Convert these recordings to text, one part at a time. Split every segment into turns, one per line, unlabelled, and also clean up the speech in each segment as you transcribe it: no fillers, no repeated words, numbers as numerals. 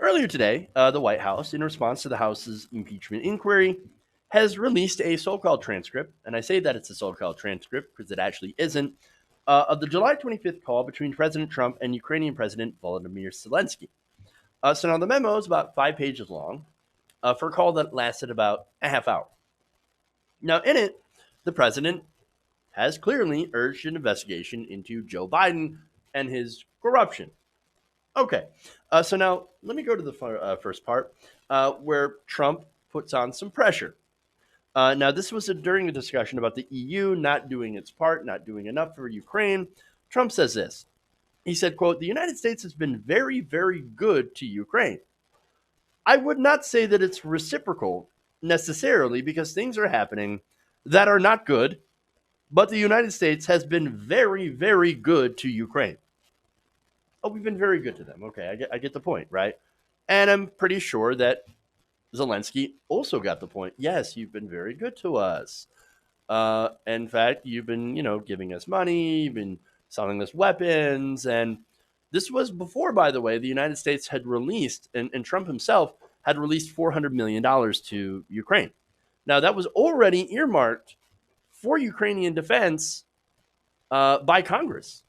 Earlier today, the White House, in response to the House's impeachment inquiry, has released a so-called transcript, and I say that it's a so-called transcript because it actually isn't, of the July 25th call between President Trump and Ukrainian President Volodymyr Zelensky. So now the memo is about 5 pages long for a call that lasted about a half hour. Now, in it, the president has clearly urged an investigation into Joe Biden and his corruption. Okay, so now let me go to the first part where Trump puts on some pressure. Now, this was during a discussion about the EU not doing its part, not doing enough for Ukraine. Trump says this. He said, quote, "The United States has been very, very good to Ukraine. I would not say that it's reciprocal necessarily because things are happening that are not good, but the United States has been very, very good to Ukraine." Oh, we've been very good to them. Okay, I get the point, right? And I'm pretty sure that Zelensky also got the point. Yes, you've been very good to us. In fact, you've been, giving us money, you've been selling us weapons. And this was before, by the way, the United States had released, and Trump himself had released $400 million to Ukraine. Now, that was already earmarked for Ukrainian defense by Congress.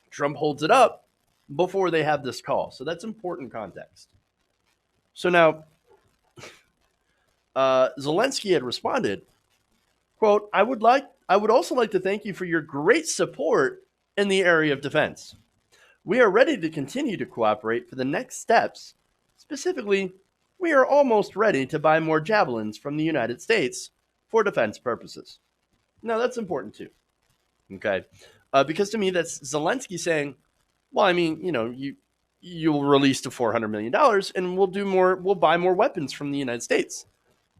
Trump holds it up before they have this call. So that's important context. So now, Zelensky had responded, quote, I would also like to thank you for your great support in the area of defense. We are ready to continue to cooperate for the next steps. Specifically, we are almost ready to buy more javelins from the United States for defense purposes. Now, that's important too. Okay. Because to me, that's Zelensky saying, well, I mean, you'll release the $400 million and we'll do more, we'll buy more weapons from the United States.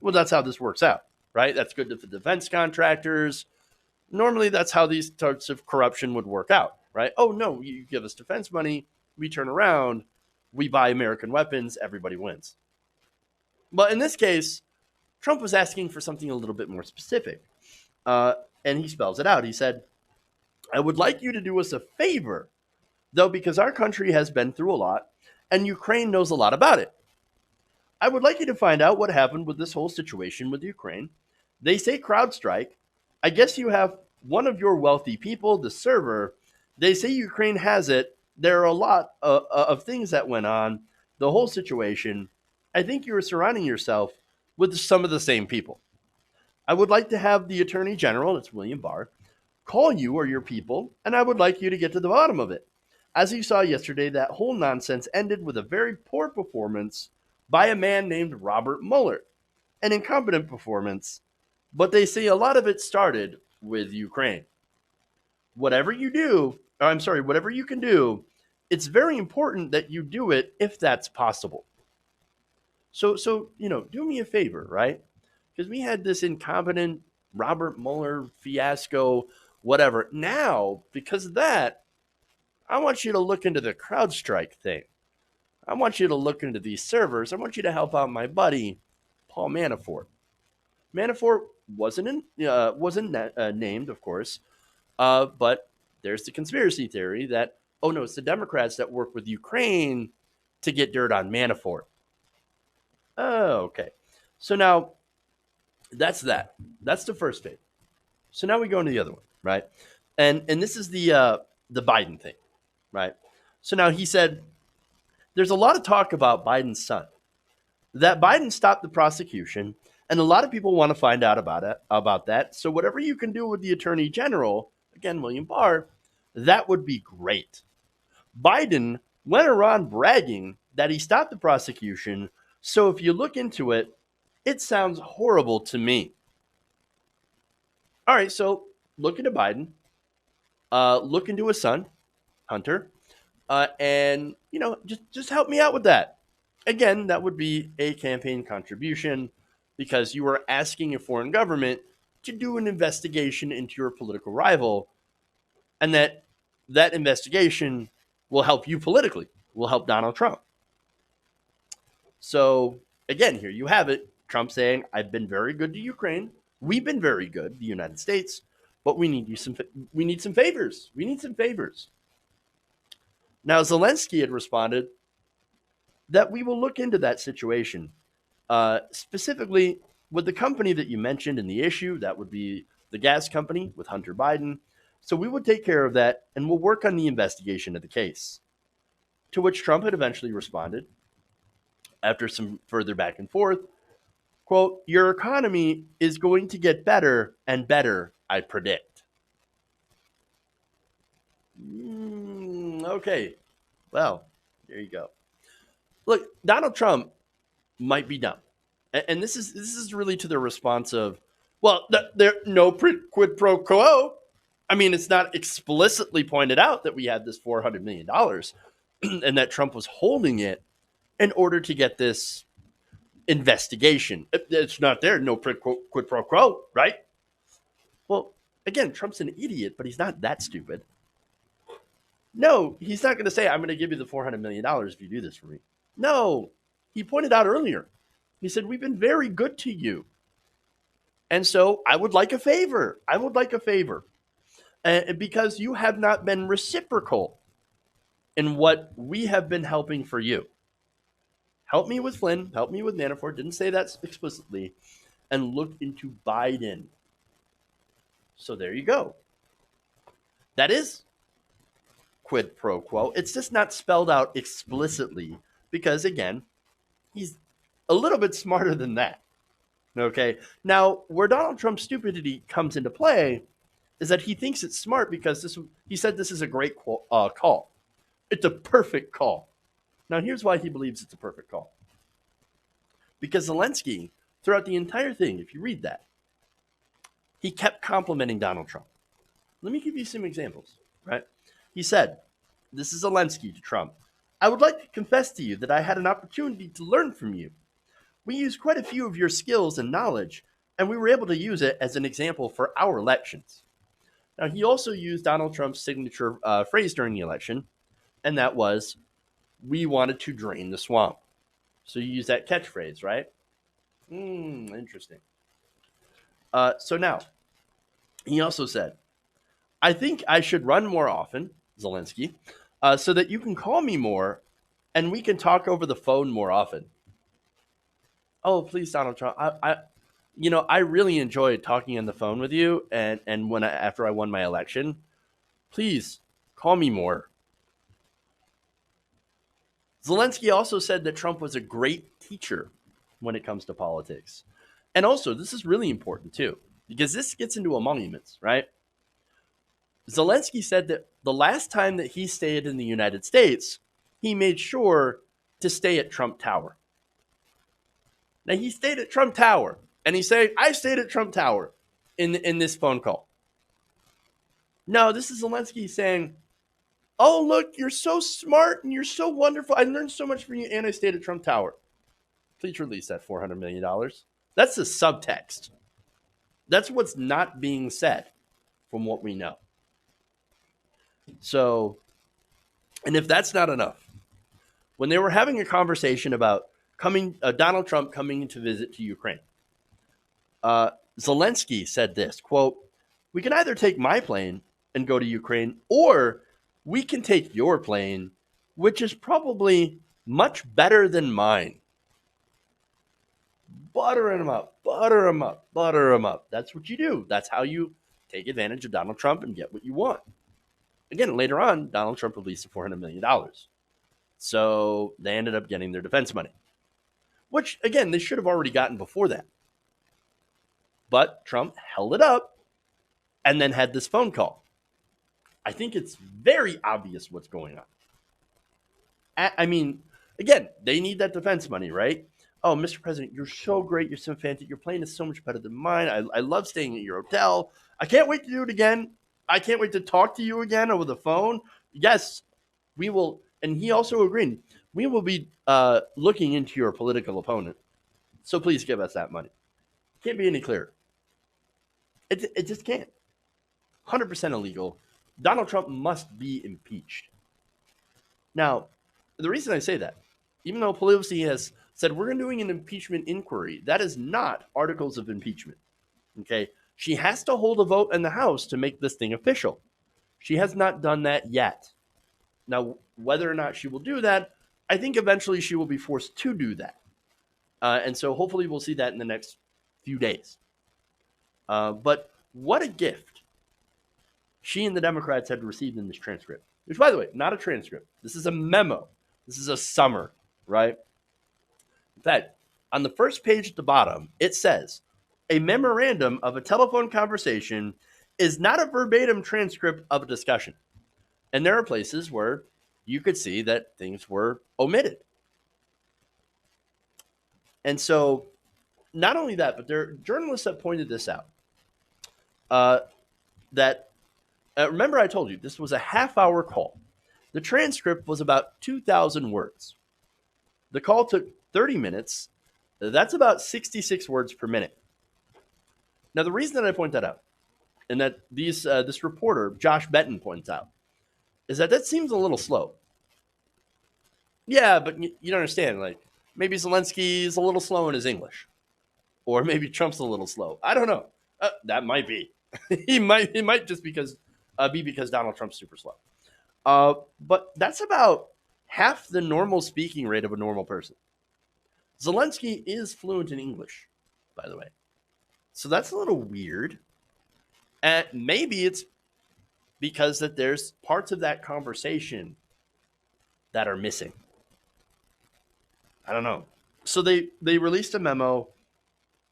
Well, that's how this works out, right? That's good for defense contractors. Normally, that's how these types of corruption would work out, right? Oh, no, you give us defense money, we turn around, we buy American weapons, everybody wins. But in this case, Trump was asking for something a little bit more specific. And he spells it out. He said, I would like you to do us a favor, though, because our country has been through a lot and Ukraine knows a lot about it. I would like you to find out what happened with this whole situation with Ukraine. They say CrowdStrike. I guess you have one of your wealthy people, the server. They say Ukraine has it. There are a lot of things that went on, the whole situation. I think you are surrounding yourself with some of the same people. I would like to have the Attorney General, that's William Barr, call you or your people, and I would like you to get to the bottom of it. As you saw yesterday, that whole nonsense ended with a very poor performance by a man named Robert Mueller, an incompetent performance, but they say a lot of it started with Ukraine. Whatever you do, whatever you can do, it's very important that you do it if that's possible. So do me a favor, right? Because we had this incompetent Robert Mueller fiasco, whatever. Now, because of that, I want you to look into the CrowdStrike thing. I want you to look into these servers. I want you to help out my buddy, Paul Manafort. Manafort wasn't named, of course, but there's the conspiracy theory that, oh no, it's the Democrats that work with Ukraine to get dirt on Manafort. Oh, okay. So now that's that. That's the first phase. So now we go into the other one, right? And this is the Biden thing, right? So now he said, there's a lot of talk about Biden's son, that Biden stopped the prosecution, and a lot of people want to find out about that. So whatever you can do with the Attorney General, again, William Barr, that would be great. Biden went around bragging that he stopped the prosecution. So if you look into it, it sounds horrible to me. All right, so look into Biden, look into his son, Hunter, and just help me out with that. Again, that would be a campaign contribution because you are asking a foreign government to do an investigation into your political rival, and that investigation will help you politically, will help Donald Trump. So again, here you have it. Trump saying, I've been very good to Ukraine. We've been very good, the United States, but we need some favors. We need some favors. Now, Zelensky had responded, that we will look into that situation, specifically with the company that you mentioned in the issue. That would be the gas company with Hunter Biden. So we would take care of that, and we'll work on the investigation of the case. To which Trump had eventually responded, after some further back and forth, quote, "Your economy is going to get better and better, I predict." Okay, well, there you go. Look, Donald Trump might be dumb, and this is really to the response of, well, there no quid pro quo. I mean, it's not explicitly pointed out that we had this $400 million and that Trump was holding it in order to get this investigation. It's not there. No quid pro quo, right? Well, again, Trump's an idiot, but he's not that stupid. No, he's not going to say, "I'm going to give you the $400 million if you do this for me." No, he pointed out earlier. He said, "We've been very good to you. And so I would like a favor. I would like a favor. Because you have not been reciprocal in what we have been helping for you. Help me with Flynn. Help me with Manafort." Didn't say that explicitly. "And look into Biden." So there you go. That is quid pro quo. It's just not spelled out explicitly because, again, he's a little bit smarter than that. Okay. Now, where Donald Trump's stupidity comes into play is that he thinks it's smart because he said this is a great call. It's a perfect call. Now, here's why he believes it's a perfect call. Because Zelensky, throughout the entire thing, if you read that, he kept complimenting Donald Trump. Let me give you some examples, right? He said, this is Zelensky to Trump, "I would like to confess to you that I had an opportunity to learn from you. We used quite a few of your skills and knowledge, and we were able to use it as an example for our elections." Now, he also used Donald Trump's signature phrase during the election, and that was, "We wanted to drain the swamp." So you use that catchphrase, right? Interesting. So now, he also said, "I think I should run more often, Zelensky, so that you can call me more and we can talk over the phone more often." Oh, please, Donald Trump. I really enjoyed talking on the phone with you, and after I won my election, please call me more. Zelensky also said that Trump was a great teacher when it comes to politics. And also, this is really important too, because this gets into emoluments, right? Zelensky said that the last time that he stayed in the United States, he made sure to stay at Trump Tower. Now, he stayed at Trump Tower, and he's saying, "I stayed at Trump Tower" in this phone call. No, this is Zelensky saying, "Oh, look, you're so smart and you're so wonderful. I learned so much from you, and I stayed at Trump Tower. Please release that $400 million. That's the subtext. That's what's not being said from what we know. So, and if that's not enough, when they were having a conversation about Donald Trump coming to visit to Ukraine, Zelensky said this, quote, "We can either take my plane and go to Ukraine, or we can take your plane, which is probably much better than mine." Butter him up, butter him up, butter him up. That's what you do. That's how you take advantage of Donald Trump and get what you want. Again, later on, Donald Trump released the $400 million. So they ended up getting their defense money, which, again, they should have already gotten before that. But Trump held it up and then had this phone call. I think it's very obvious what's going on. I mean, again, they need that defense money, right? "Oh, Mr. President, you're so great. You're so fantastic. Your plane is so much better than mine. I love staying at your hotel. I can't wait to do it again. I can't wait to talk to you again over the phone. Yes, we will." And he also agreed, "We will be looking into your political opponent. So please give us that money." Can't be any clearer. It just can't. 100% illegal. Donald Trump must be impeached. Now, the reason I say that, even though Pelosi has said we're doing an impeachment inquiry, that is not articles of impeachment. Okay? She has to hold a vote in the House to make this thing official. She has not done that yet. Now, whether or not she will do that, I think eventually she will be forced to do that. And so hopefully we'll see that in the next few days. But what a gift she and the Democrats had received in this transcript. Which, by the way, not a transcript. This is a memo. This is a summary, right? In fact, on the first page at the bottom, it says, a memorandum of a telephone conversation is not a verbatim transcript of a discussion. And there are places where you could see that things were omitted. And so, not only that, but there are journalists that pointed this out. Remember I told you, this was a half-hour call. The transcript was about 2,000 words. The call took 30 minutes. That's about 66 words per minute. Now, the reason that I point that out, and that this reporter, Josh Benton, points out, is that seems a little slow. Yeah, but you don't understand. Like, maybe Zelensky is a little slow in his English. Or maybe Trump's a little slow. I don't know. That might be. It might just be because Donald Trump's super slow. But that's about half the normal speaking rate of a normal person. Zelensky is fluent in English, by the way. So that's a little weird. And maybe it's because that there's parts of that conversation that are missing. I don't know. So they released a memo,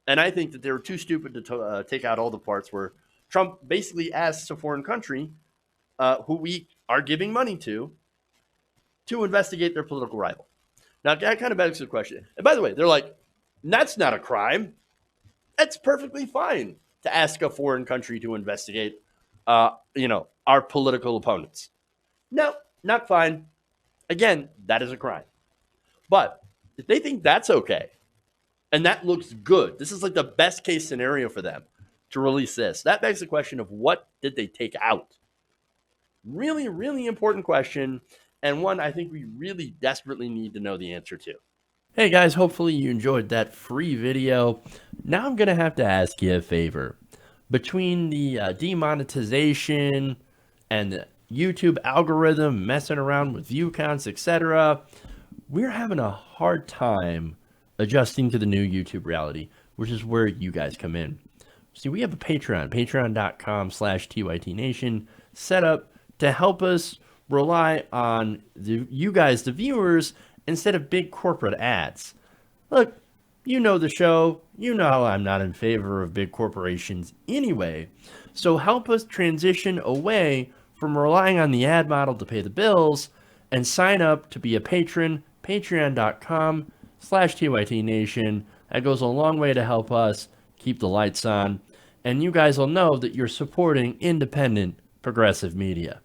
and I think that they were too stupid to take out all the parts where Trump basically asks a foreign country who we are giving money to investigate their political rival. Now, that kind of begs the question. And by the way, they're like, that's not a crime. That's perfectly fine to ask a foreign country to investigate, our political opponents. No, not fine. Again, that is a crime. But if they think that's okay, and that looks good, this is like the best case scenario for them to release this. That begs the question of what did they take out? Really, really important question, and one I think we really desperately need to know the answer to. Hey guys, hopefully you enjoyed that free video. Now I'm going to have to ask you a favor. Between the demonetization and the YouTube algorithm messing around with view counts, etc., we're having a hard time adjusting to the new YouTube reality, which is where you guys come in. See, we have a patreon.com/TYTNation set up to help us rely on you guys, the viewers, instead of big corporate ads. Look, you know the show. You know I'm not in favor of big corporations anyway. So help us transition away from relying on the ad model to pay the bills and sign up to be a patron, patreon.com/TYTNation. That goes a long way to help us keep the lights on. And you guys will know that you're supporting independent progressive media.